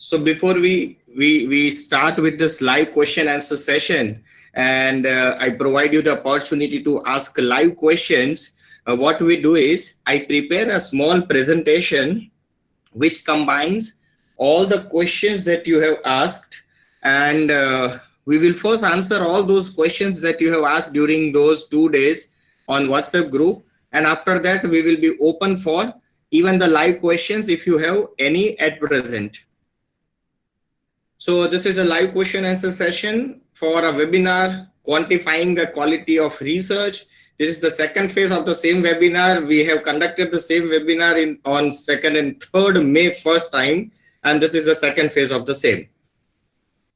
So before we start with this live question answer session, and I provide you the opportunity to ask live questions, what we do is I prepare a small presentation which combines all the questions that you have asked, and we will first answer all those questions that you have asked during those 2 days on WhatsApp group, and after that we will be open for even the live questions if you have any at present. So this is a live question answer session for a webinar quantifying the quality of research. This is the second phase of the same webinar. We have conducted the same webinar on 2nd and 3rd May first time, and this is the second phase of the same.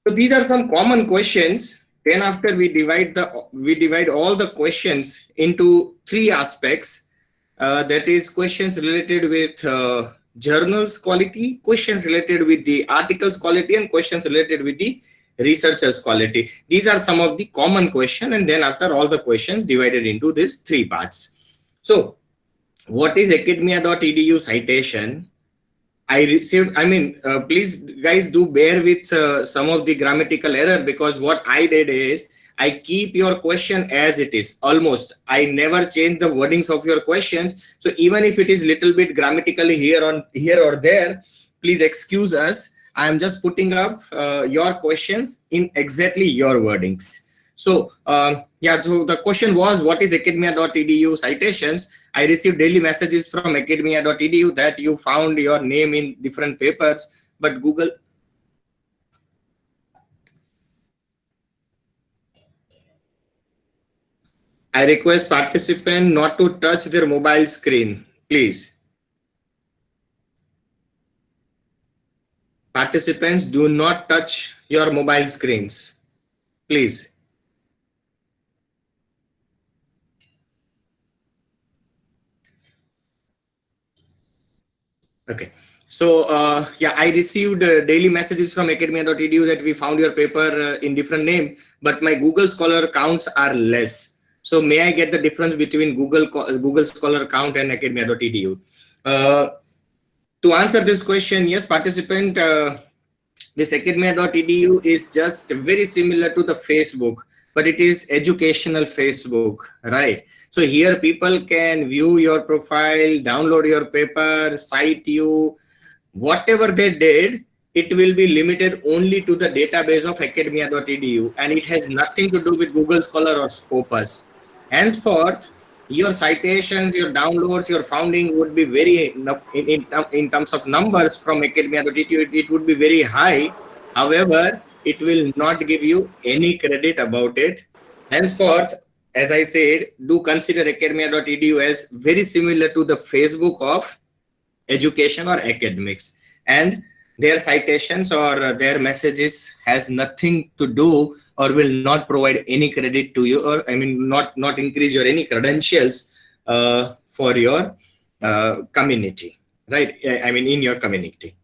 So these are some common questions. Then after we divide all the questions into 3 aspects. That is questions related with journals quality, questions related with the articles quality, and questions related with the researchers quality. These are some of the common questions, and then after all the questions divided into these 3 parts. So what is academia.edu citation? Please guys do bear with some of the grammatical error, because what I did is I keep your question as it is. Almost I never change the wordings of your questions. So even if it is little bit grammatically here or there, please excuse us. I am just putting up your questions in exactly your wordings. So so the question was, what is academia.edu citations? I received daily messages from academia.edu that you found your name in different papers, but Google. I request participant not to touch their mobile screen, please. Participants, do not touch your mobile screens, please. Okay. So I received daily messages from academia.edu that we found your paper in different name, but my Google Scholar counts are less. So may I get the difference between Google Scholar count and academia.edu? To answer this question, yes, participant, this academia.edu is just very similar to the Facebook, but it is educational Facebook, right? So here people can view your profile, download your paper, cite you, whatever they did, it will be limited only to the database of academia.edu, and it has nothing to do with Google Scholar or Scopus. Henceforth, your citations, your downloads, your founding would be very, in terms of numbers from academia.edu, it would be very high. However, it will not give you any credit about it. Henceforth, as I said, do consider academia.edu as very similar to the Facebook of education or academics, and their citations or their messages has nothing to do or will not provide any credit to you, or not increase your any credentials for your community, right? In your community.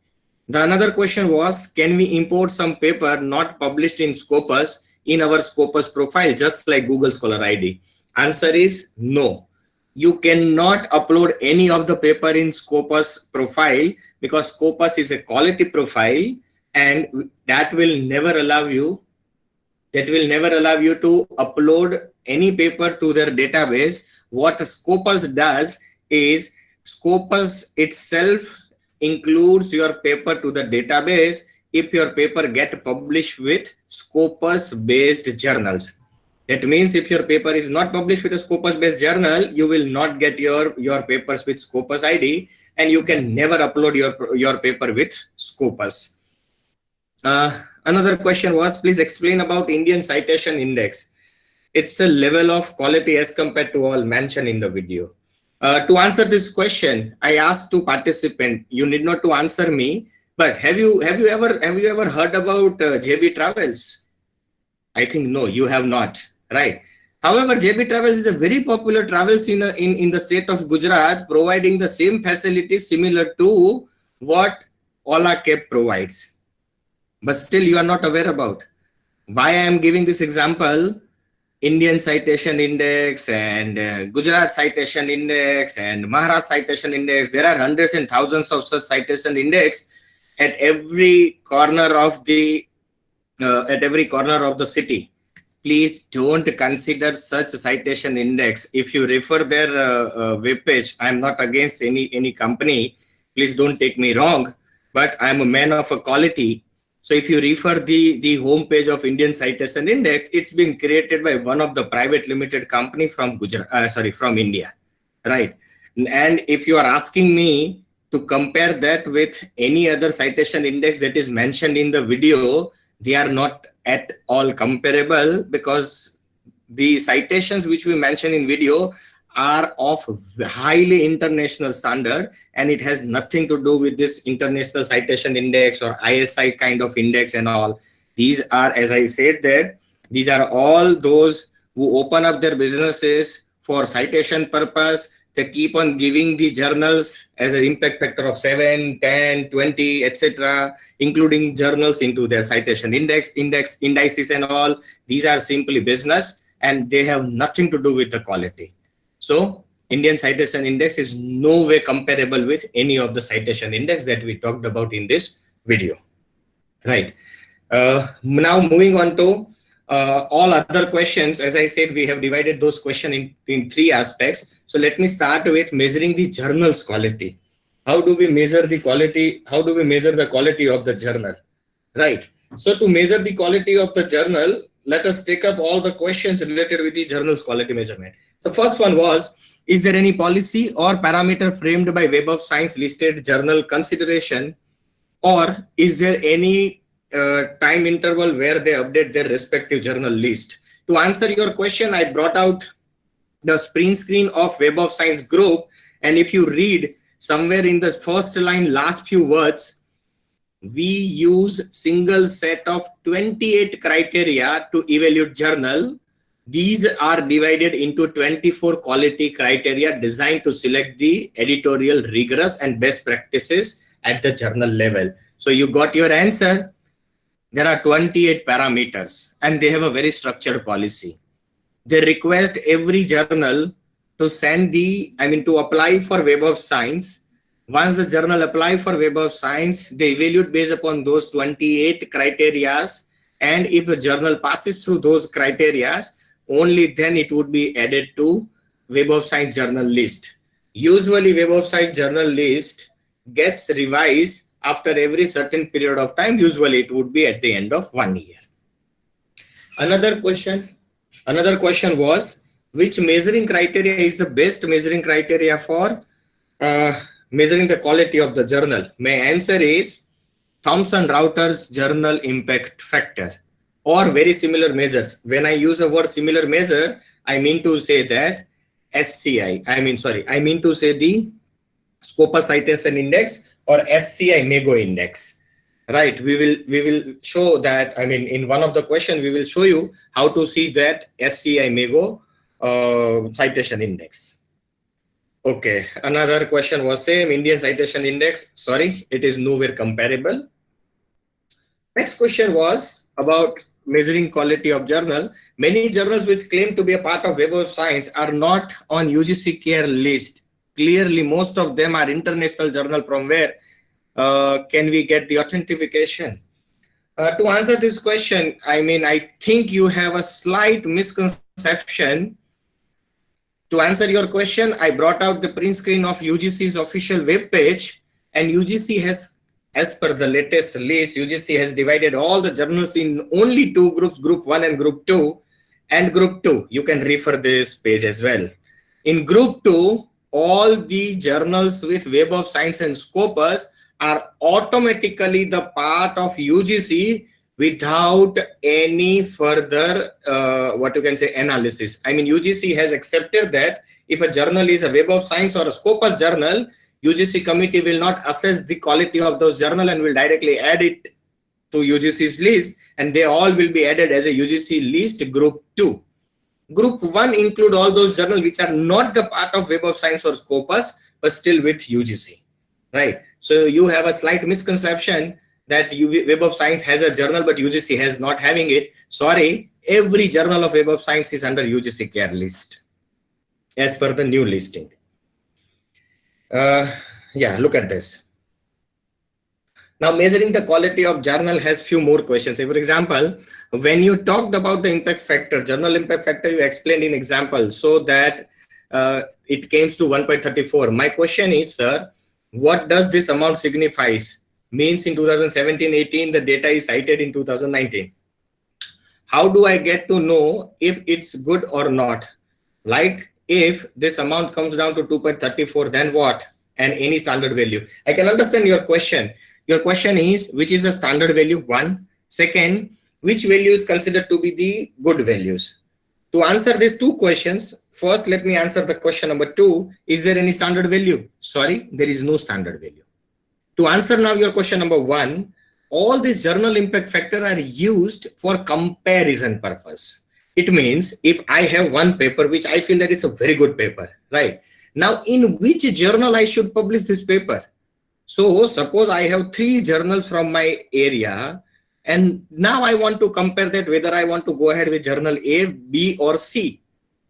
The another question was, can we import some paper not published in Scopus in our Scopus profile, just like Google Scholar ID? Answer is no. You cannot upload any of the paper in Scopus profile, because Scopus is a quality profile, and that will never allow you to upload any paper to their database. What Scopus does is Scopus itself includes your paper to the database if your paper get published with Scopus based journals. That means if your paper is not published with a Scopus based journal, you will not get your papers with Scopus ID, and you can never upload your paper with Scopus. Another question was, please explain about Indian Citation Index. It's a level of quality as compared to all mentioned in the video. To answer this question, I asked two participants. You need not to answer me, but have you ever heard about JB Travels? I think no, you have not, right? However, JB Travels is a very popular travels in the state of Gujarat, providing the same facilities similar to what Ola Cab provides. But still you are not aware about. Why I am giving this example? Indian Citation Index and Gujarat Citation Index and Maharashtra Citation Index. There are hundreds and thousands of such citation index, at every corner of the city. Please don't consider such citation index. If you refer their web page, I'm not against any company. Please don't take me wrong, but I'm a man of a quality. So if you refer the homepage of Indian Citation Index, it's been created by one of the private limited company from from India, right? And if you are asking me to compare that with any other citation index that is mentioned in the video, they are not at all comparable, because the citations which we mention in video are of highly international standard, and it has nothing to do with this international citation index or ISI kind of index and all. These are, as I said, that these are all those who open up their businesses for citation purpose. They keep on giving the journals as an impact factor of 7, 10, 20, etc., including journals into their citation indices and all. These are simply business, and they have nothing to do with the quality. So Indian Citation Index is no way comparable with any of the citation index that we talked about in this video. Right. Now moving on to all other questions. As I said, we have divided those questions in three aspects. So let me start with measuring the journal's quality. How do we measure the quality? How do we measure the quality of the journal? Right. So to measure the quality of the journal, let us take up all the questions related with the journal's quality measurement. The first one was, is there any policy or parameter framed by Web of Science listed journal consideration, or is there any time interval where they update their respective journal list? To answer your question, I brought out the print screen of Web of Science group, and if you read somewhere in the first line, last few words, we use single set of 28 criteria to evaluate journal. These are divided into 24 quality criteria designed to select the editorial rigorous and best practices at the journal level. So you got your answer. There are 28 parameters, and they have a very structured policy. They request every journal to send to apply for Web of Science. Once the journal apply for Web of Science, they evaluate based upon those 28 criteria, and if the journal passes through those criteria, only then it would be added to Web of Science journal list. Usually Web of Science journal list gets revised after every certain period of time. Usually it would be at the end of 1 year. Another question was, which measuring criteria is the best measuring criteria for measuring the quality of the journal? My answer is Thomson Reuters Journal Impact Factor, or very similar measures. When I use the word similar measure, I mean to say that I mean to say the Scopus Citation Index or SCI Mago Index. Right, we will show that. In one of the questions, we will show you how to see that SCI Mago citation index. Okay, another question was same Indian Citation Index. Sorry, it is nowhere comparable. Next question was about measuring quality of journal. Many journals which claim to be a part of Web of Science are not on UGC CARE list. Clearly, most of them are international journal. From where can we get the authentication? To answer this question, I think you have a slight misconception. To answer your question, I brought out the print screen of UGC's official web page, and UGC has, as per the latest list, UGC has divided all the journals in only two groups, Group 1 and Group 2. And Group 2, you can refer this page as well. In Group 2, all the journals with Web of Science and Scopus are automatically the part of UGC without any further analysis. UGC has accepted that if a journal is a Web of Science or a Scopus journal, UGC committee will not assess the quality of those journal and will directly add it to UGC's list, and they all will be added as a UGC list Group 2. Group 1 include all those journals which are not the part of Web of Science or Scopus, but still with UGC. Right. So you have a slight misconception that Web of Science has a journal, but UGC has not having it. Sorry, every journal of Web of Science is under UGC CARE list as per the new listing. Look at this. Now, measuring the quality of journal has few more questions. Say, for example, when you talked about the impact factor, journal impact factor, you explained in example so that it came to 1.34. My question is, sir, what does this amount signifies? Means in 2017-18, the data is cited in 2019. How do I get to know if it's good or not? Like if this amount comes down to 2.34, then what? And any standard value. I can understand your question. Your question is, which is the standard value? One. Second, which value is considered to be the good values? To answer these two questions, first let me answer the question number two. Is there any standard value? Sorry, there is no standard value. To answer now your question number one, all these journal impact factor are used for comparison purpose. It means if I have one paper which I feel that it's a very good paper, right? Now, in which journal I should publish this paper? So suppose I have 3 journals from my area, and now I want to compare that whether I want to go ahead with journal A, B, or C.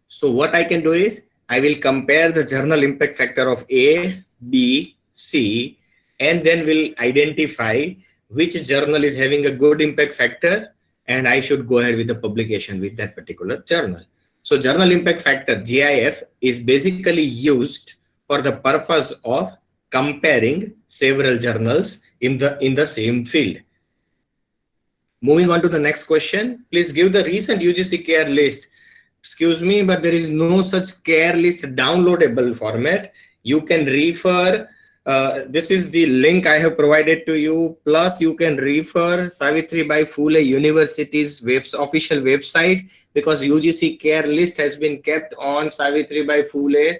So what I can do is I will compare the journal impact factor of A, B, C, and then will identify which journal is having a good impact factor, and I should go ahead with the publication with that particular journal. So journal impact factor, JIF, is basically used for the purpose of comparing several journals in the same field. Moving on to the next question, please give the recent UGC CARE list. Excuse me, but there is no such CARE list downloadable format. You can refer, this is the link I have provided to you, plus you can refer Savitribai Phule University's official website, because UGC CARE list has been kept on Savitribai Phule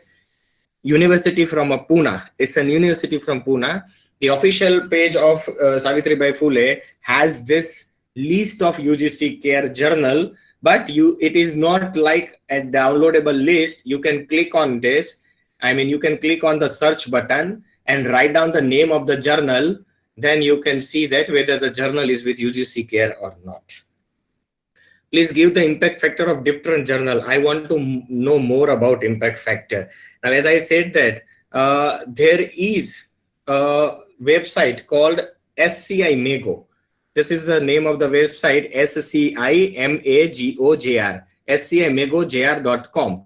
University from Pune. It's an university from Pune. The official page of Savitribai Phule has this list of UGC CARE journal, but it is not like a downloadable list. You can click on this. I mean, you can click on the search button and write down the name of the journal. Then you can see that whether the journal is with UGC CARE or not. Please give the impact factor of different journal. I want to know more about impact factor. Now, as I said that there is a website called SCI Mago. This is the name of the website, SCIMAGOJR, scimagojr.com.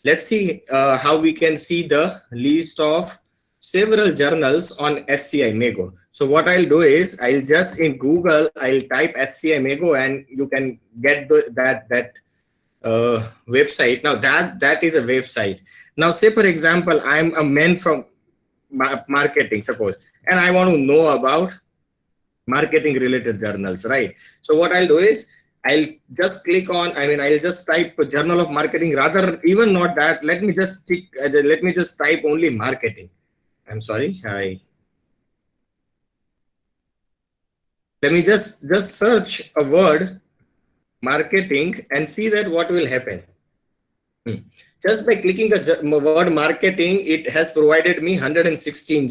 Let's see how we can see the list of several journals on SCI Mago. So what I'll do is I'll just in Google, I'll type SCI Mago and you can get that website. Now that is a website. Now say for example, I'm a man from marketing, suppose, and I want to know about marketing related journals, right? So what I'll do is I'll just click on, I'll just type Journal of Marketing, rather even not that, let me just type only marketing. I'm sorry, let me just search a word marketing and see that what will happen. Just by clicking the word marketing, it has provided me 116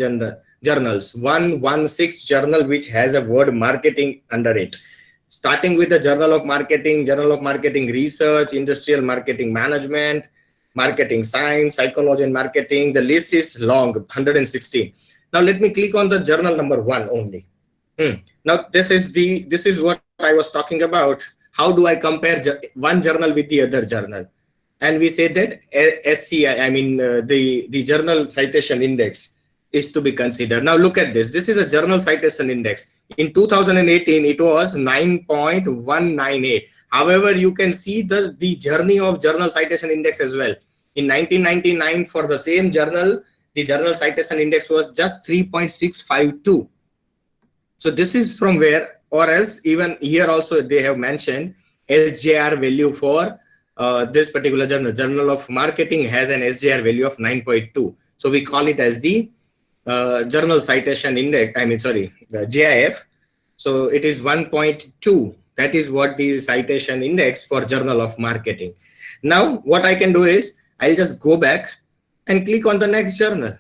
journals, 116 journal which has a word marketing under it. Starting with the Journal of Marketing Research, Industrial Marketing Management, Marketing Science, Psychology and Marketing. The list is long, 116. Now let me click on the journal number 1 only. Now this is what I was talking about. How do I compare one journal with the other journal? And we say that SCI, the Journal Citation Index is to be considered. Now look at this. This is a Journal Citation Index. In 2018, it was 9.198. However, you can see the journey of Journal Citation Index as well. In 1999, for the same journal, the Journal Citation Index was just 3.652. So this is from where, or else even here also they have mentioned SJR value for this particular journal. Journal of Marketing has an SJR value of 9.2. So we call it as the Journal Citation Index, the JIF. So it is 1.2. That is what the citation index for Journal of Marketing. Now what I can do is I'll just go back and click on the next journal,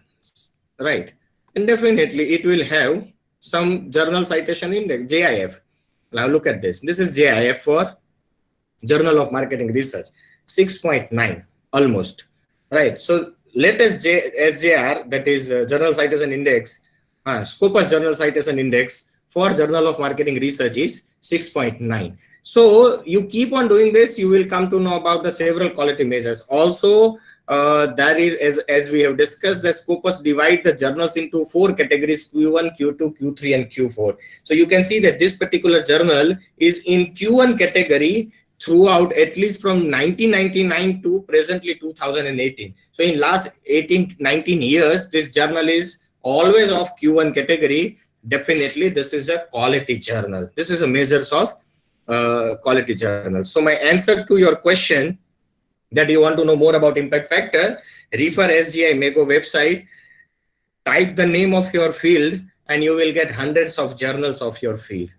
right? And definitely it will have some Journal Citation Index, JIF. Now look at this. This is JIF for Journal of Marketing Research, 6.9 almost, right? So latest SJR, that is Journal Citation Index, Scopus Journal Citation Index, for Journal of Marketing Research is 6.9. So you keep on doing this, you will come to know about the several quality measures. Also, that is, as we have discussed, the Scopus divide the journals into 4 categories: Q1, Q2, Q3, and Q4. So you can see that this particular journal is in Q1 category throughout, at least from 1999 to presently 2018. So in last 19 years, this journal is always of Q1 category. Definitely, this is a quality journal. This is a measures of quality journal. So my answer to your question that you want to know more about impact factor, refer SGI Mago website, type the name of your field, and you will get hundreds of journals of your field.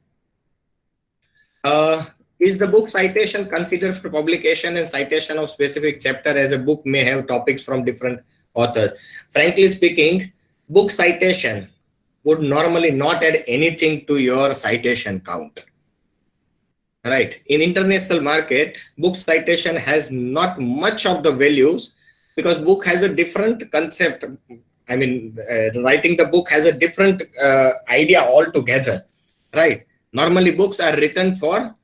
Is the book citation considered for publication and citation of specific chapter, as a book may have topics from different authors? Frankly speaking, book citation would normally not add anything to your citation count. Right. In international market, book citation has not much of the values because book has a different concept. I mean, writing the book has a different idea altogether. Right. Normally, books are written for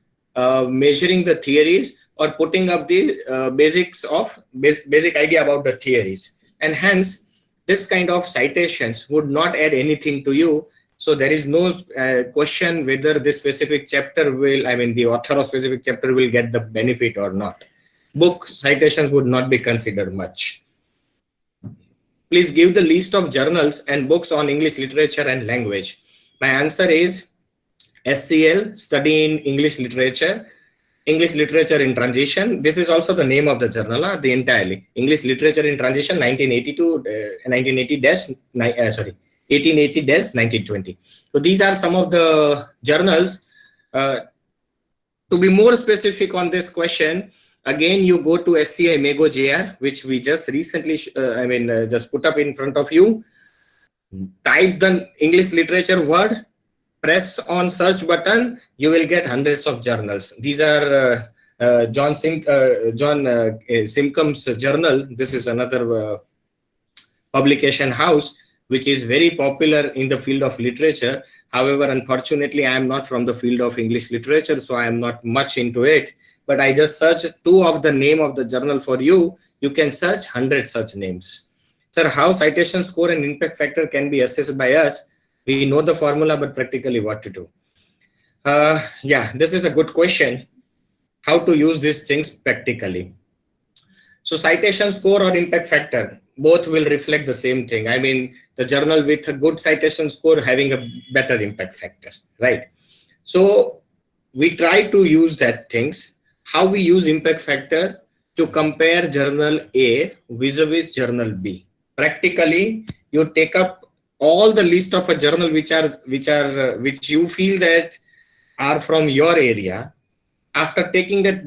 measuring the theories or putting up the basic idea about the theories, and hence this kind of citations would not add anything to you. So there is no question whether this specific chapter will, I mean, the author of specific chapter will get the benefit or not. Book citations would not be considered much. Please give the list of journals and books on English literature and language. My answer is SCL, Study in English Literature, English Literature in Transition. This is also the name of the journal, the entirely English Literature in Transition, 1880-1920. So these are some of the journals. To be more specific on this question, again, you go to SCI Mago JR, which we just recently, just put up in front of you. Type the English literature word, press on search button, you will get hundreds of journals. These are John Simcombe's journal. This is another publication house which is very popular in the field of literature. However, unfortunately, I am not from the field of English literature, so I am not much into it. But I just searched 2 of the name of the journal for you. You can search 100 such names. Sir, how citation score and impact factor can be assessed by us? We know the formula, but practically what to do? Yeah, this is a good question. How to use these things practically? So citation score or impact factor, both will reflect the same thing. I mean, the journal with a good citation score having a better impact factors, right? So we try to use that things. How we use impact factor to compare journal A vis-a-vis journal B. Practically, you take up all the list of a journal which you feel that are from your area. After taking that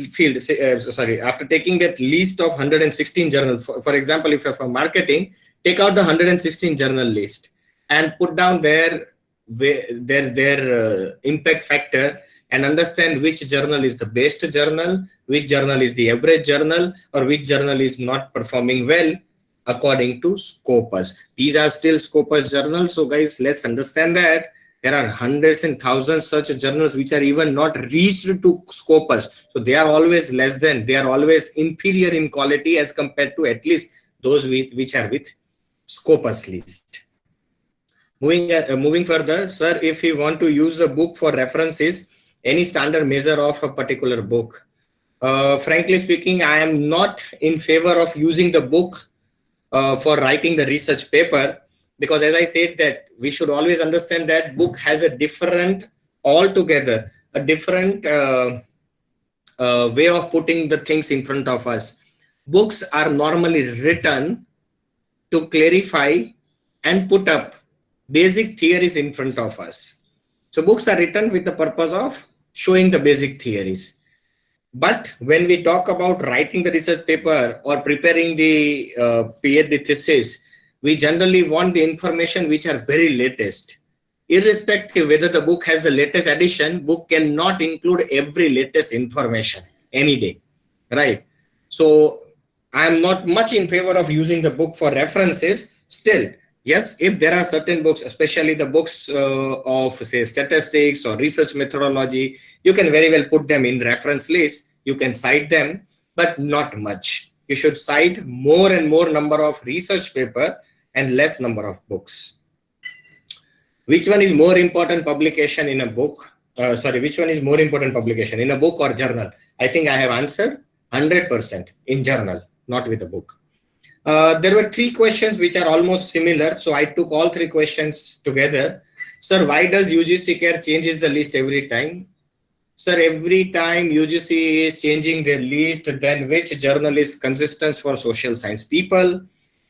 after taking that list of 116 journals, for example, if you're from marketing, take out the 116 journal list and put down their impact factor and understand which journal is the best journal, which journal is the average journal, or which journal is not performing well according to Scopus. These are still Scopus journals. So guys, let's understand that there are hundreds and thousands such journals which are even not reached to Scopus. So they are always less than, they are always inferior in quality as compared to at least those which are with Scopus list. Moving further, sir, if you want to use a book for references, any standard measure of a particular book? Frankly speaking, I am not in favor of using the book for writing the research paper, because as I said that we should always understand that book has a different way of putting the things in front of us. Books are normally written to clarify and put up basic theories in front of us. So books are written with the purpose of showing the basic theories. But when we talk about writing the research paper or preparing the PhD thesis, we generally want the information which are very latest. Irrespective whether the book has the latest edition, book cannot include every latest information any day, right? So I am not much in favor of using the book for references. Still, Yes, if there are certain books, especially the books of say statistics or research methodology, you can very well put them in reference list. You can cite them, but not much. You should cite more and more number of research paper and less number of books. Which one is more important publication in a book? Which one is more important publication in a book or journal? I think I have answered 100% in journal, not with a book. There were three questions which are almost similar. So I took all three questions together. Sir, why does UGC Care changes the list every time? Sir, every time UGC is changing their list, then which journal is consistent for social science people?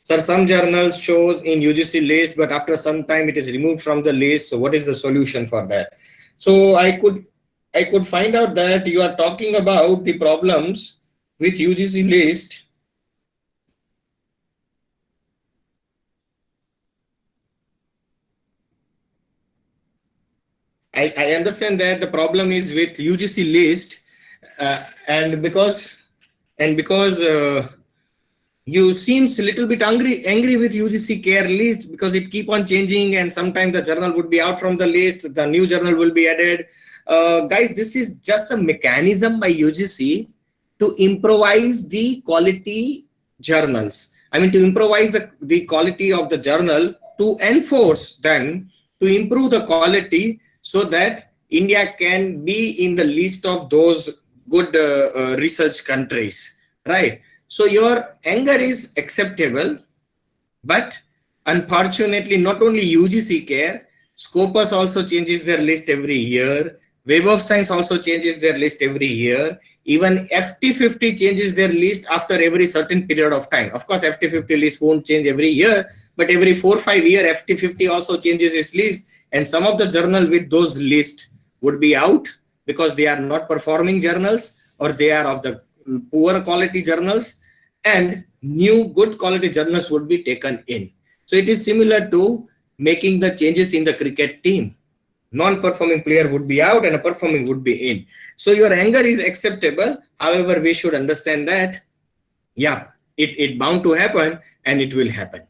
Sir, some journals shows in UGC list, but after some time it is removed from the list. So what is the solution for that? So I could find out that you are talking about the problems with UGC list. I understand that the problem is with UGC list, and because you seems a little bit angry with UGC Care list because it keep on changing, and sometimes the journal would be out from the list, the new journal will be added. Guys, this is just a mechanism by UGC to improvise the quality journals. I mean, to improvise the quality of the journal, to enforce them, to improve the quality, so that India can be in the list of those good research countries, right? So your anger is acceptable, but unfortunately, not only UGC Care, Scopus also changes their list every year. Web of Science also changes their list every year. Even FT50 changes their list after every certain period of time. Of course, FT50 list won't change every year, but every 4 or 5 years, FT50 also changes its list. And some of the journal with those lists would be out because they are not performing journals, or they are of the poor quality journals, and new good quality journals would be taken in. So it is similar to making the changes in the cricket team. Non-performing player would be out and a performing would be in. So your anger is acceptable. However, we should understand that, yeah, it bound to happen, and it will happen.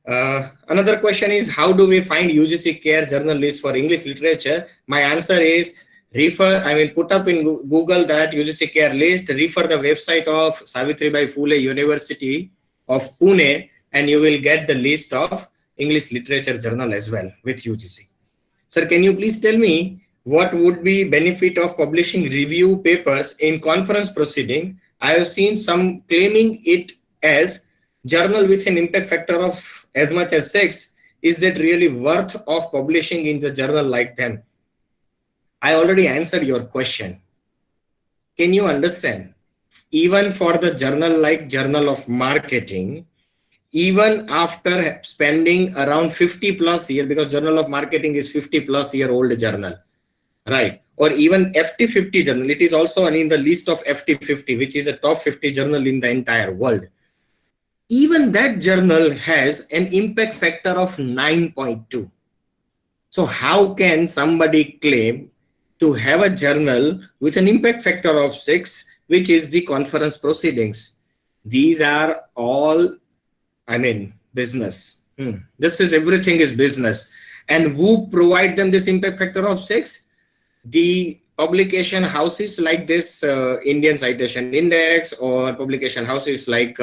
Another question is, how do we find UGC Care journal list for English literature? My answer is, put up in Google that UGC Care list, refer the website of Savitribai Phule University of Pune, and you will get the list of English literature journal as well with UGC. Sir, can you please tell me what would be benefit of publishing review papers in conference proceeding? I have seen some claiming it as journal with an impact factor of as much as 6. Is that really worth of publishing in the journal like them? I already answered your question. Can you understand? Even for the journal like Journal of Marketing, even after spending around 50 plus years, because Journal of Marketing is 50 plus year old journal, right? Or even FT50 journal, it is also in the list of FT50, which is a top 50 journal in the entire world. Even that journal has an impact factor of 9.2. So how can somebody claim to have a journal with an impact factor of 6, which is the conference proceedings? These are all, business. This is, everything is business. And who provide them this impact factor of 6? The publication houses like this Indian Citation Index, or publication houses like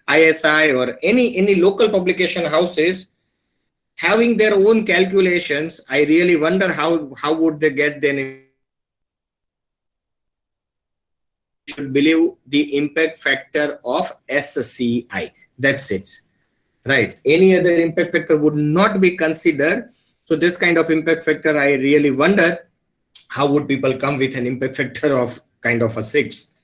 ISI, or any local publication houses having their own calculations. I really wonder how would they get them. Should believe the impact factor of SCI. That's it, right? Any other impact factor would not be considered. So this kind of impact factor, I really wonder how would people come with an impact factor of kind of a 6.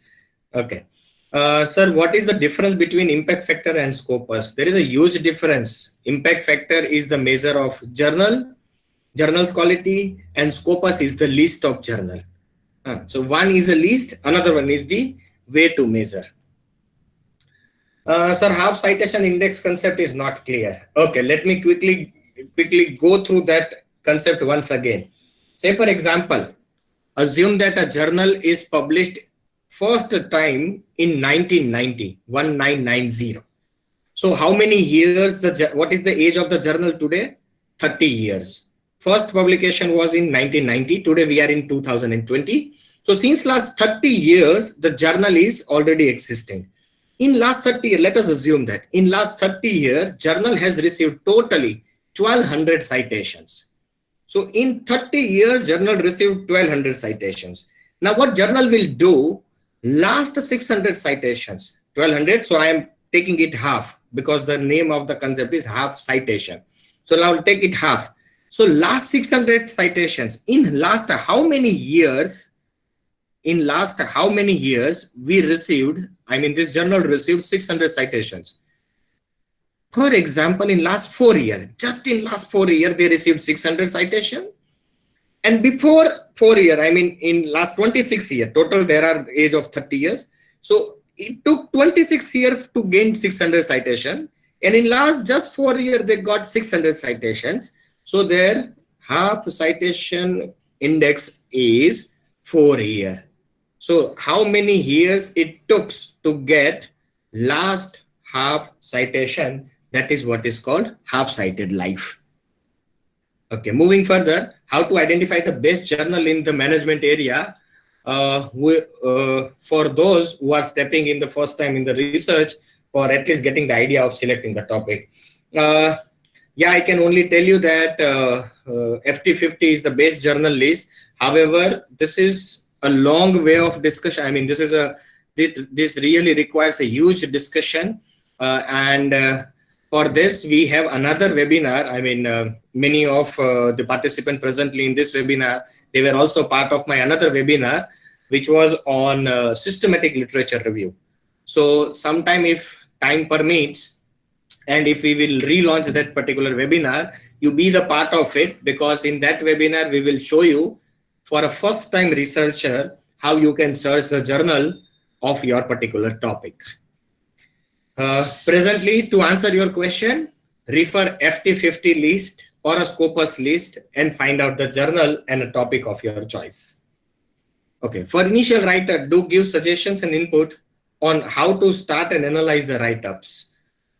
Okay. Sir, what is the difference between impact factor and Scopus? There is a huge difference. Impact factor is the measure of journal's quality, and Scopus is the list of journal. So one is a list, another one is the way to measure. Sir, half citation index concept is not clear. Okay, let me quickly go through that concept once again. Say, for example, assume that a journal is published first time in 1990. So how many years, what is the age of the journal today? 30 years. First publication was in 1990. Today we are in 2020. So since last 30 years, the journal is already existing. In last 30 years, let us assume that in last 30 years, journal has received totally 1200 citations. So in 30 years, journal received 1200 citations. Now what journal will do, last 600 citations, 1200, so I am taking it half because the name of the concept is half citation. So now I'll take it half. So last 600 citations, in last how many years, in last how many years we received, I mean this journal received 600 citations. For example, in last 4 years, just in last 4 years, they received 600 citation. And before 4 years, I mean, in last 26 years, total there are age of 30 years. So it took 26 years to gain 600 citation. And in last just 4 years, they got 600 citations. So their half citation index is 4 years. So how many years it took to get last half citation? That is what is called half cited life. Okay, moving further, how to identify the best journal in the management area. For those who are stepping in the first time in the research, or at least getting the idea of selecting the topic. Yeah, I can only tell you that FT50 is the best journal list. However, this is a long way of discussion. I mean, this really requires a huge discussion, and for this, we have another webinar. I mean, many of the participants presently in this webinar, they were also part of my another webinar, which was on systematic literature review. So sometime if time permits, and if we will relaunch that particular webinar, you be the part of it, because in that webinar, we will show you for a first time researcher, how you can search the journal of your particular topic. Presently, to answer your question, refer FT50 list or a Scopus list and find out the journal and a topic of your choice. Okay, for initial writer, do give suggestions and input on how to start and analyze the write-ups.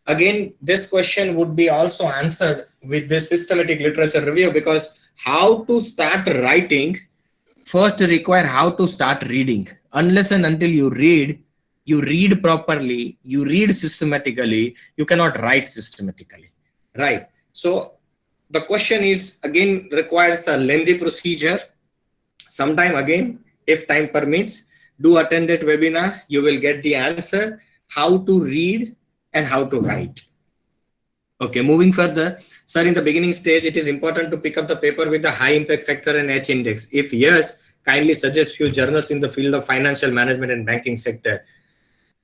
Again, this question would be also answered with this systematic literature review, because how to start writing first require how to start reading. Unless and until you read properly, you read systematically, you cannot write systematically, right? So the question is, again, requires a lengthy procedure. Sometime again, if time permits, do attend that webinar. You will get the answer, how to read and how to write. Okay, moving further. Sir, in the beginning stage, it is important to pick up the paper with the high impact factor and H index. If yes, kindly suggest few journals in the field of financial management and banking sector.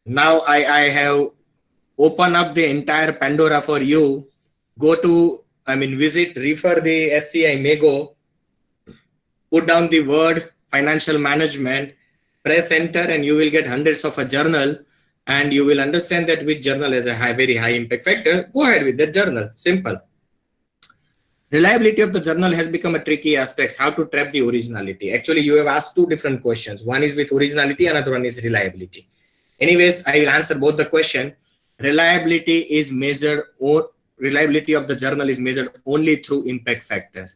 Now I have opened up the entire Pandora for you. Go to, visit, refer the SCI Mago, put down the word financial management, press enter, and you will get hundreds of a journal, and you will understand that which journal has a very high impact factor. Go ahead with that journal. Simple. Reliability of the journal has become a tricky aspect. How to trap the originality? Actually, you have asked two different questions. One is with originality, another one is reliability. Anyways, I will answer both the question. Reliability is measured, or reliability of the journal is measured only through impact factor.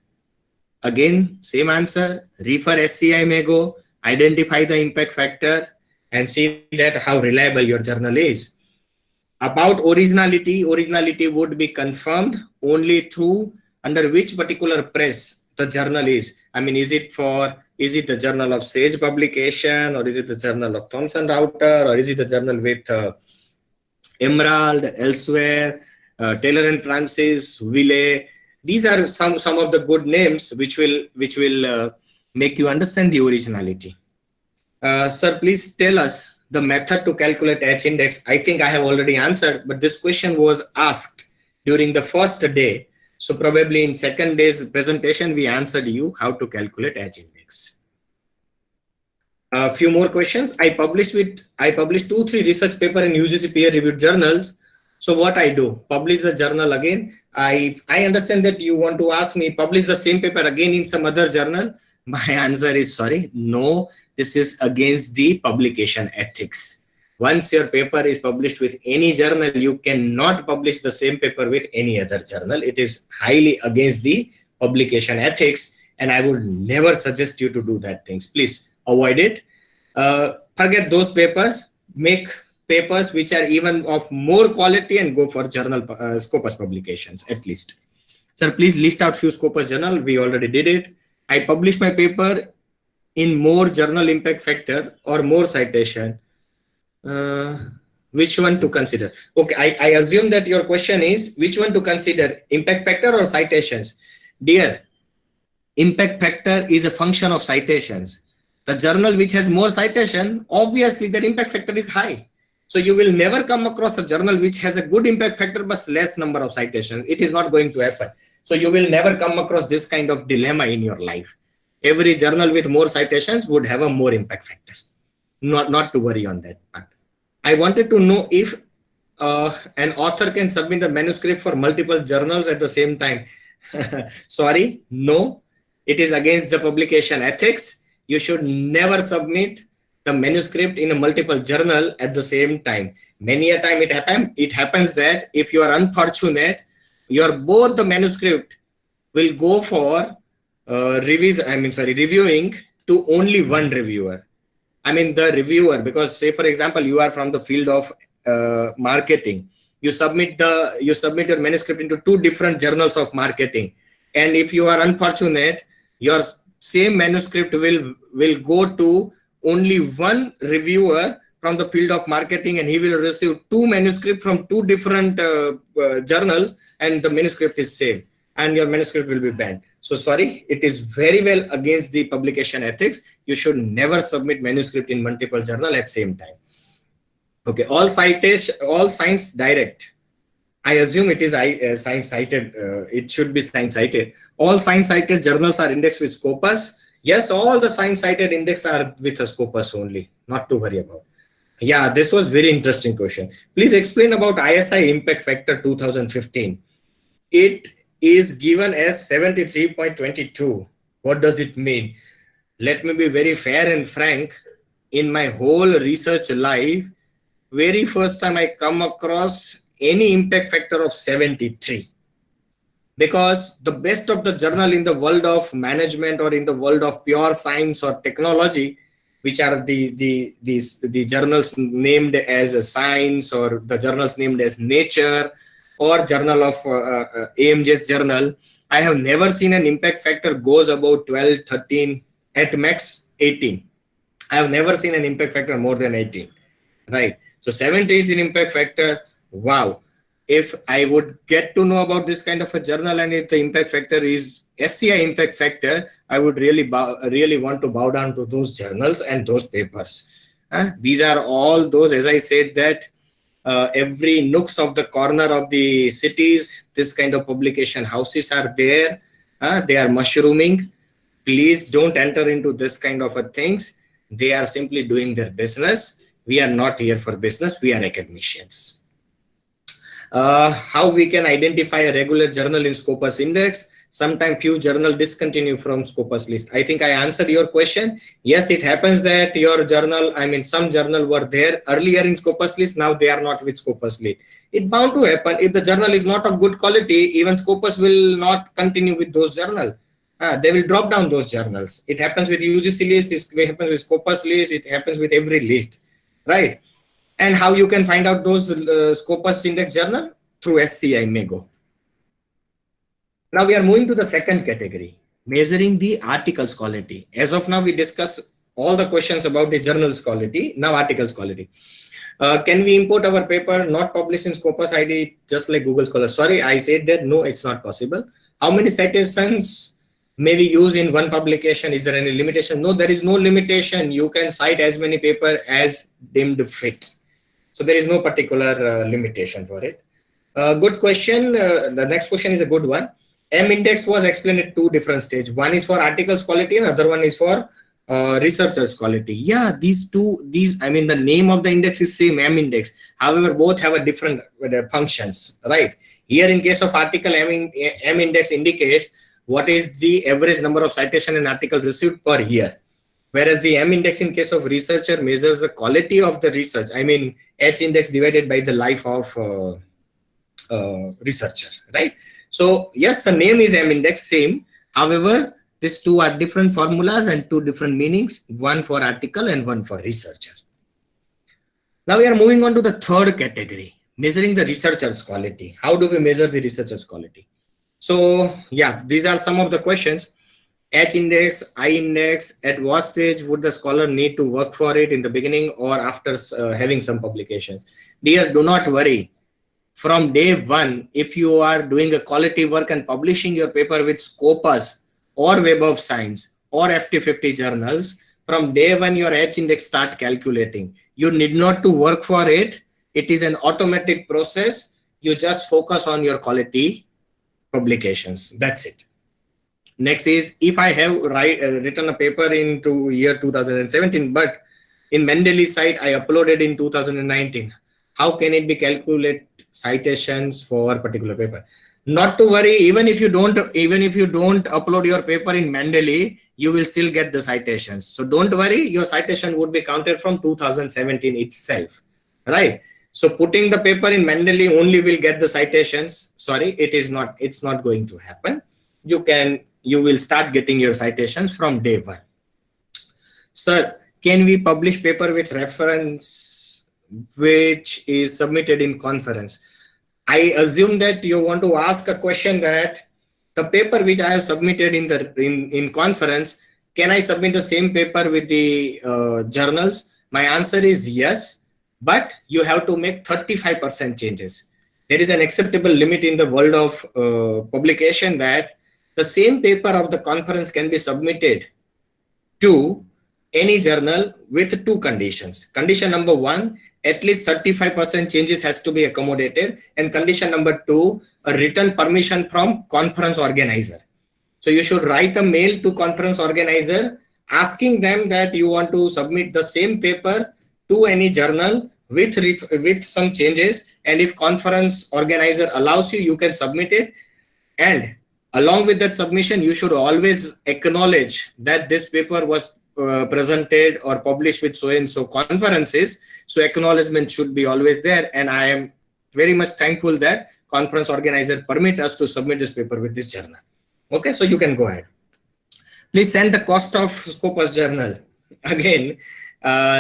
Again, same answer. Refer SCI Mago, identify the impact factor, and see that how reliable your journal is. About originality, originality would be confirmed only through under which particular press the journal is. Is it the journal of Sage Publication, or is it the journal of Thomson Reuters, or is it the journal with Emerald, elsewhere, Taylor and Francis, Wiley? These are some of the good names which will make you understand the originality. Sir, please tell us the method to calculate H index. I think I have already answered, but this question was asked during the first day. So probably in second day's presentation, we answered you how to calculate H index. A few more questions. I published 2-3 research paper in UGC peer reviewed journals. So what I do, publish the journal again. I understand that you want to ask me, publish the same paper again in some other journal. My answer is sorry, no, this is against the publication ethics. Once your paper is published with any journal, you cannot publish the same paper with any other journal. It is highly against the publication ethics, and I would never suggest you to do that things. Please avoid it. Forget those papers. Make papers which are even of more quality and go for journal Scopus publications at least. Sir, please list out few Scopus journal. We already did it. I published my paper in more journal impact factor or more citation. Which one to consider? Okay, I assume that your question is which one to consider, impact factor or citations. Dear, impact factor is a function of citations. The journal which has more citation, obviously their impact factor is high. So you will never come across a journal which has a good impact factor but less number of citations. It is not going to happen. So you will never come across this kind of dilemma in your life. Every journal with more citations would have a more impact factor. Not to worry on that part. I wanted to know if an author can submit the manuscript for multiple journals at the same time. Sorry, no. It is against the publication ethics. You should never submit the manuscript in a multiple journal at the same time. Many a time it happens that if you are unfortunate, both the manuscript will go for reviewing to only one reviewer. The reviewer, because say for example, you are from the field of marketing. You submit your manuscript into two different journals of marketing. And if you are unfortunate, your same manuscript will go to only one reviewer from the field of marketing, and he will receive two manuscripts from two different journals, and the manuscript is same, and your manuscript will be banned. So sorry, it is very well against the publication ethics. You should never submit manuscript in multiple journal at same time. Okay, all science direct. I assume it is science cited. It should be science cited. All science cited journals are indexed with Scopus. Yes, all the science cited index are with a Scopus only. Not to worry about. Yeah, this was very interesting question. Please explain about ISI impact factor 2015. It is given as 73.22. What does it mean? Let me be very fair and frank. In my whole research life, very first time I come across any impact factor of 73. Because the best of the journal in the world of management or in the world of pure science or technology, which are the journals named as science or the journals named as nature or journal of AMJ's journal, I have never seen an impact factor goes about 12, 13, at max 18. I have never seen an impact factor more than 18, right? So 70 is an impact factor. Wow. If I would get to know about this kind of a journal and if the impact factor is SCI impact factor, I would really want to bow down to those journals and those papers. These are all those, as I said, that every nooks of the corner of the cities, this kind of publication houses are there. They are mushrooming. Please don't enter into this kind of a things. They are simply doing their business. We are not here for business. We are academicians. How we can identify a regular journal in Scopus index? Sometimes few journal discontinue from Scopus list. I think I answered your question. Yes, it happens that your journal, some journal were there earlier in Scopus list. Now they are not with Scopus list. It bound to happen. If the journal is not of good quality, even Scopus will not continue with those journals. They will drop down those journals. It happens with UGC list. It happens with Scopus list. It happens with every list, right? And how you can find out those Scopus index journal? Through SCI Mago. Now we are moving to the second category, measuring the article's quality. As of now, we discuss all the questions about the journal's quality. Now article's quality. Can we import our paper not published in Scopus ID just like Google Scholar? Sorry, I said that no, it's not possible. How many citations may we use in one publication? Is there any limitation? No, there is no limitation. You can cite as many paper as deemed fit. So there is no particular limitation for it. Good question. The next question is a good one. M index was explained at two different stages. One is for articles quality and other one is for researchers quality. Yeah, the name of the index is same, M index. However, both have a different functions, right? Here in case of article, M index indicates what is the average number of citation an article received per year. Whereas the M index in case of researcher measures the quality of the research. I mean, H index divided by the life of researcher, right? So yes, the name is M index, same. However, these two are different formulas and two different meanings, one for article and one for researcher. Now we are moving on to the third category, measuring the researcher's quality. How do we measure the researcher's quality? So yeah, these are some of the questions. H index, I index, at what stage would the scholar need to work for it, in the beginning or after having some publications? Dear, do not worry. From day one, if you are doing a quality work and publishing your paper with Scopus or Web of Science or FT50 journals, from day one your H index start calculating. You need not to work for it. It is an automatic process. You just focus on your quality publications. That's it. Next is, if I have written a paper into year 2017, but in Mendeley site I uploaded in 2019, how can it be calculate citations for a particular paper? Not to worry, even if you don't upload your paper in Mendeley, you will still get the citations. So don't worry, your citation would be counted from 2017 itself, right? So putting the paper in Mendeley only will get the citations. Sorry, it's not going to happen. You will start getting your citations from day one. Sir, can we publish paper with reference which is submitted in conference? I assume that you want to ask a question that the paper which I have submitted in conference, can I submit the same paper with the journals? My answer is yes, but you have to make 35% changes. There is an acceptable limit in the world of publication that the same paper of the conference can be submitted to any journal with two conditions. Condition number one, at least 35% changes has to be accommodated. And condition number two, a written permission from conference organizer. So you should write a mail to conference organizer asking them that you want to submit the same paper to any journal with some changes. And if conference organizer allows you, you can submit it. And along with that submission, you should always acknowledge that this paper was presented or published with so and so conferences. So acknowledgement should be always there. And I am very much thankful that conference organizer permit us to submit this paper with this journal. Okay, so you can go ahead. Please send the cost of Scopus journal. Again,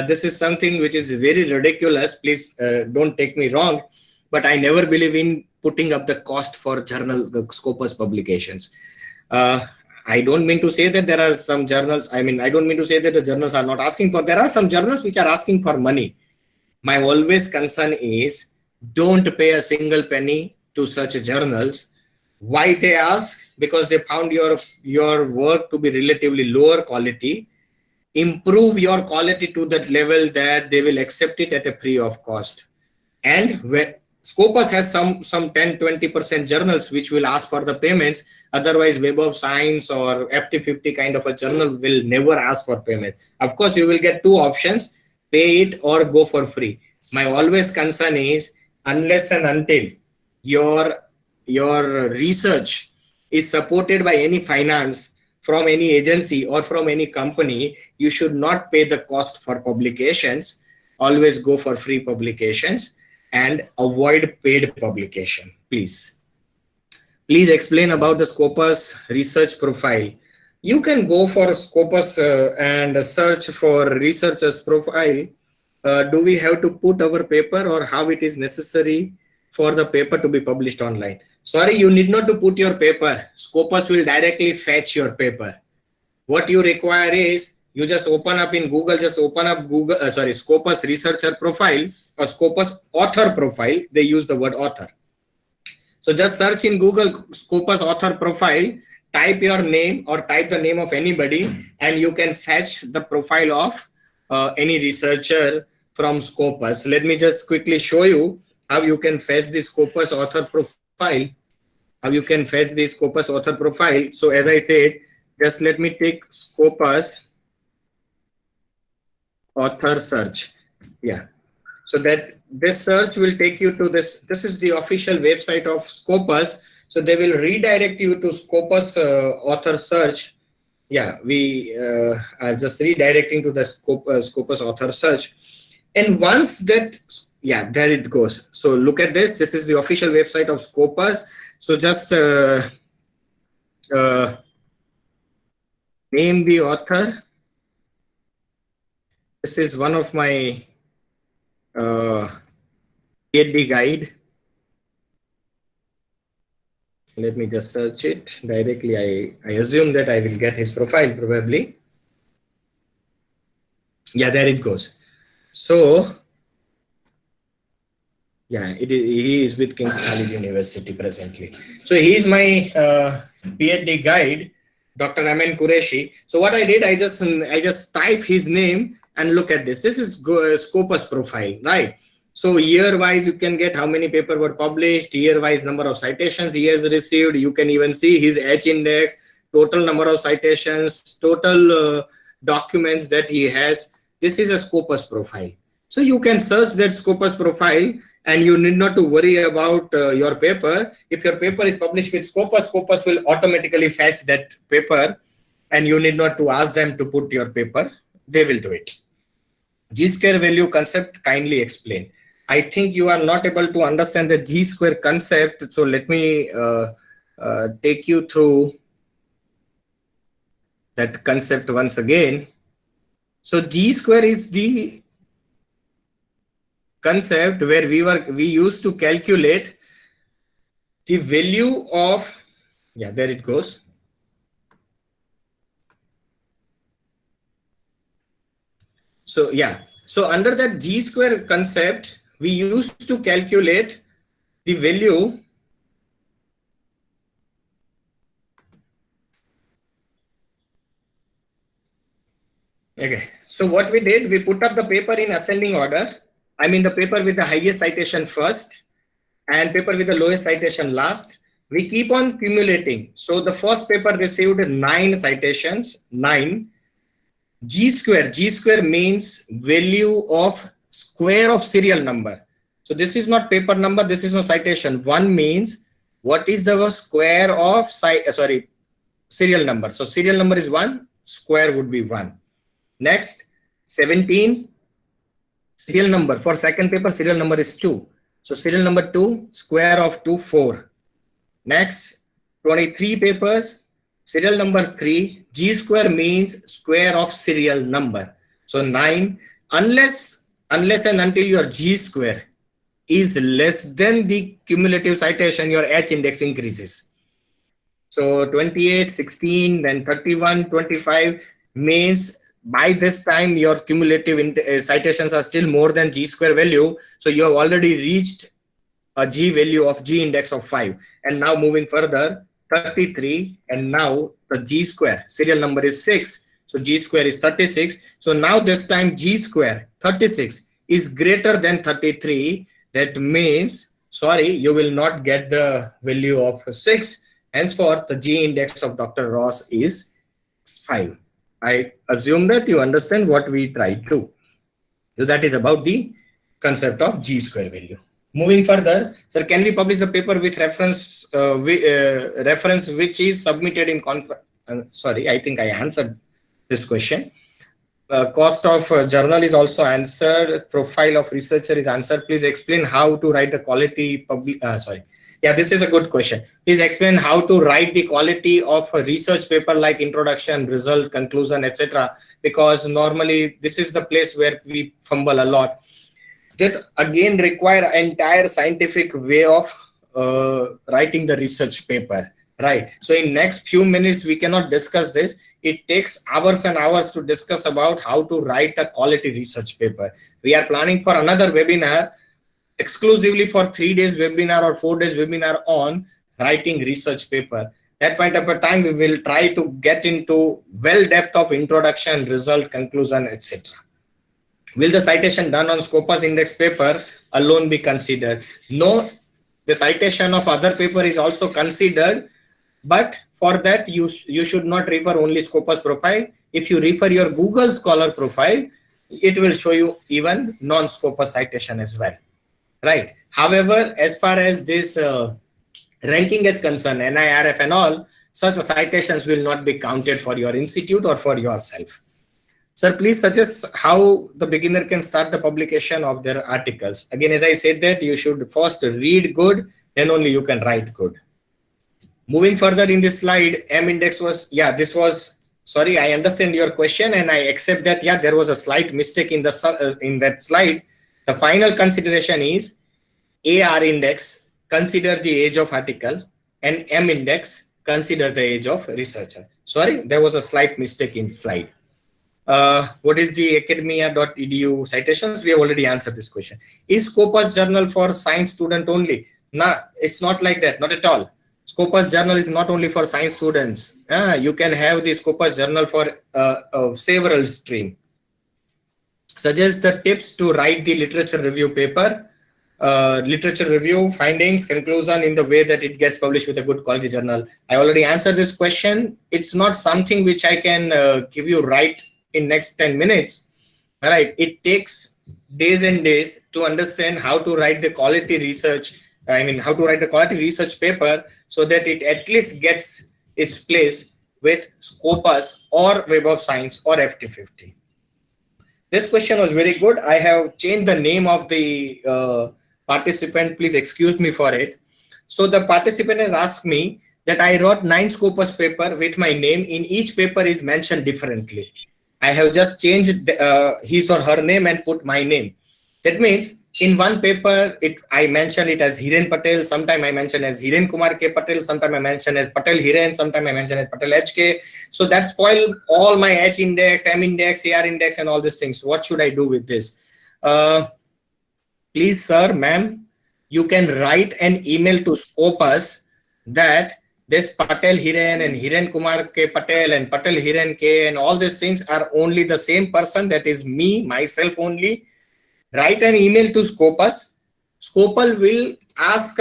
this is something which is very ridiculous. Please don't take me wrong, but I never believe in putting up the cost for journal Scopus publications. I don't mean to say that there are some journals, I don't mean to say that the journals are not asking for, there are some journals which are asking for money. My always concern is don't pay a single penny to such journals. Why they ask? Because they found your work to be relatively lower quality. Improve your quality to that level that they will accept it at a free of cost. And when Scopus has some 10-20% journals which will ask for the payments. Otherwise, Web of Science or FT50 kind of a journal will never ask for payment. Of course, you will get two options, pay it or go for free. My always concern is unless and until your research is supported by any finance from any agency or from any company, you should not pay the cost for publications. Always go for free publications and avoid paid publication, please. Please explain about the Scopus research profile. You can go for Scopus and search for researcher's profile. Do we have to put our paper or how it is necessary for the paper to be published online? Sorry, you need not to put your paper. Scopus will directly fetch your paper. What you require is you just open up in Google, Scopus researcher profile or Scopus author profile. They use the word author. So just search in Google Scopus author profile, type your name or type the name of anybody, and you can fetch the profile of any researcher from Scopus. Let me just quickly show you how you can fetch the Scopus author profile. So as I said, just let me take Scopus author search. Yeah. So that this search will take you to this. This is the official website of Scopus. So they will redirect you to Scopus author search. yeah, we are just redirecting to the Scopus author search. And once that, yeah, there it goes. So look at this. This is the official website of Scopus. So just name the author. This is one of my PhD guide. Let me just search it directly. I assume that I will get his profile probably. Yeah, there it goes. So yeah, he is with King's Khalid University presently. So he is my PhD guide, Dr. Amin Qureshi. So what I did, I just type his name and look at this. This is Scopus profile, right? So year-wise, you can get how many papers were published, year-wise number of citations he has received. You can even see his H index, total number of citations, total documents that he has. This is a Scopus profile. So you can search that Scopus profile and you need not to worry about your paper. If your paper is published with Scopus, Scopus will automatically fetch that paper and you need not to ask them to put your paper. They will do it. G-square value concept, kindly explain. I think you are not able to understand the G-square concept. So let me take you through that concept once again. So G-square is the concept where we used to calculate the value of, yeah, there it goes. So yeah, so under that G-square concept, we used to calculate the value okay. So what we did, we put up the paper in ascending order. I mean the paper with the highest citation first and paper with the lowest citation last. We keep on cumulating. So the first paper received 9 citations, 9. G-square means value of square of serial number. So this is not paper number, this is no citation. 1 means what is the square of serial number. So serial number is 1, square would be 1. Next, 17, serial number. For second paper, serial number is 2. So serial number 2, square of 2, 4. Next, 23 papers, serial number 3, G-square means square of serial number. So 9, unless and until your G-square is less than the cumulative citation, your H index increases. So 28, 16, then 31, 25 means by this time your cumulative citations are still more than G-square value. So you have already reached a G value of G index of 5. And now moving further, 33, and now the G-square serial number is 6. So G-square is 36. So now this time G-square 36 is greater than 33. That means, sorry, you will not get the value of 6. Henceforth, the G index of Dr. Ross is 5. I assume that you understand what we tried to. So that is about the concept of G-square value. Moving further, sir, can we publish the paper with reference which is submitted in sorry, I think I answered this question. Cost of journal is also answered. Profile of researcher is answered. Please explain how to write the quality Yeah, this is a good question. Please explain how to write the quality of a research paper like introduction, result, conclusion, etc. Because normally this is the place where we fumble a lot. This again require entire scientific way of writing the research paper, right? So in next few minutes, we cannot discuss this. It takes hours and hours to discuss about how to write a quality research paper. We are planning for another webinar exclusively for 3 days webinar or 4 days webinar on writing research paper. That point of a time, we will try to get into well depth of introduction, result, conclusion, etc. Will the citation done on Scopus index paper alone be considered? No, the citation of other paper is also considered, but for that you should not refer only Scopus profile. If you refer your Google Scholar profile, it will show you even non-Scopus citation as well, right? However, as far as this ranking is concerned, NIRF and all, such citations will not be counted for your institute or for yourself. Sir, please suggest how the beginner can start the publication of their articles. Again, as I said that you should first read good, then only you can write good. Moving further in this slide, M index was, this was, sorry, I understand your question and I accept that, there was a slight mistake in the in that slide. The final consideration is AR index, consider the age of article, and M index, consider the age of researcher. Sorry, there was a slight mistake in slide. What is the academia.edu citations? We have already answered this question. Is Scopus journal for science student only? No, it's not like that, not at all. Scopus journal is not only for science students. You can have the Scopus journal for several streams. Suggest the tips to write the literature review paper. Literature review, findings, conclusion in the way that it gets published with a good quality journal. I already answered this question. It's not something which I can give you right in next 10 minutes. All right, it takes days and days to understand how to write the quality research. How to write the quality research paper so that it at least gets its place with Scopus or Web of Science or FT50. This question was very good. I have changed the name of the participant. Please excuse me for it. So the participant has asked me that I wrote 9 Scopus paper with my name. In each paper is mentioned differently. I have just changed his or her name and put my name. That means in one paper, I mentioned it as Hiren Patel. Sometime I mention as Hiren Kumar K. Patel. Sometime I mention as Patel Hiren. Sometime I mention as Patel HK. So that spoiled all my H index, M index, AR index, and all these things. What should I do with this? Please, sir, ma'am, you can write an email to Scopus that this Patel Hiren and Hiren Kumar K. Patel and Patel Hiren K. and all these things are only the same person. That is me, myself only. Write an email to Scopus. Scopus will ask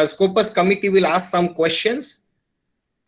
Scopus committee will ask some questions.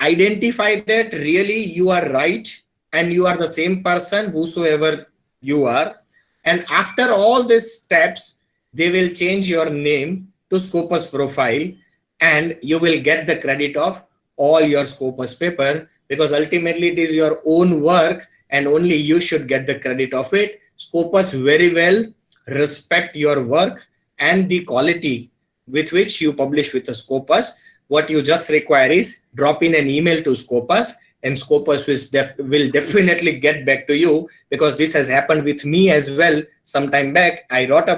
Identify that really you are right and you are the same person, whosoever you are. And after all these steps, they will change your name to Scopus profile and you will get the credit of all your Scopus paper, because ultimately it is your own work and only you should get the credit of it. Scopus very well respect your work and the quality with which you publish with the Scopus. What you just require is drop in an email to Scopus and Scopus will definitely get back to you, because this has happened with me as well. Some time back, I wrote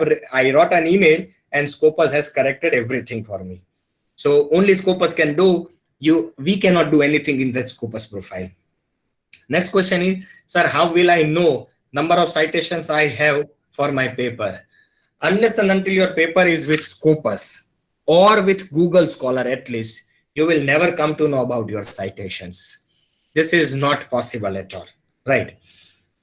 an email and Scopus has corrected everything for me. So only Scopus can do. We cannot do anything in that Scopus profile. Next question is, sir, how will I know number of citations I have for my paper? Unless and until your paper is with Scopus or with Google Scholar at least, you will never come to know about your citations. This is not possible at all, right?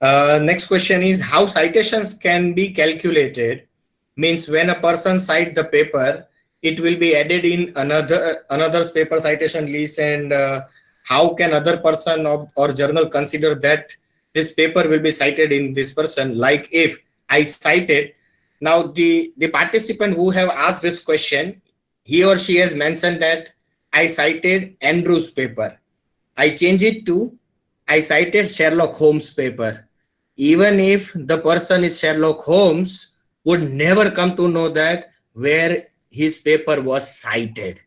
Next question is, how citations can be calculated? Means when a person cites the paper, it will be added in another's paper citation list, and how can other person or journal consider that this paper will be cited in this person? Like if I cited, now the participant who have asked this question, he or she has mentioned that I cited Andrew's paper. I change it to I cited Sherlock Holmes paper. Even if the person is Sherlock Holmes, would never come to know that where his paper was cited,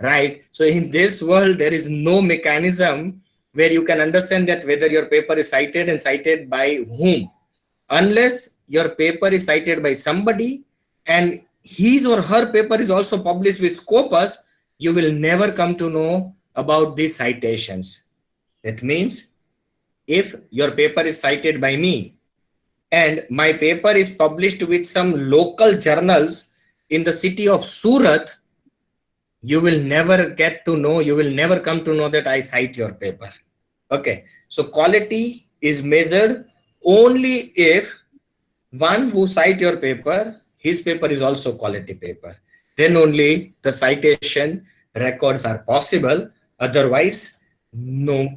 right? So in this world, there is no mechanism where you can understand that whether your paper is cited and cited by whom, unless your paper is cited by somebody and his or her paper is also published with Scopus, you will never come to know about these citations. That means if your paper is cited by me and my paper is published with some local journals in the city of Surat, you will never get to know, you will never come to know that I cite your paper. Okay, so quality is measured only if one who cite your paper, his paper is also quality paper. Then only the citation records are possible. Otherwise, no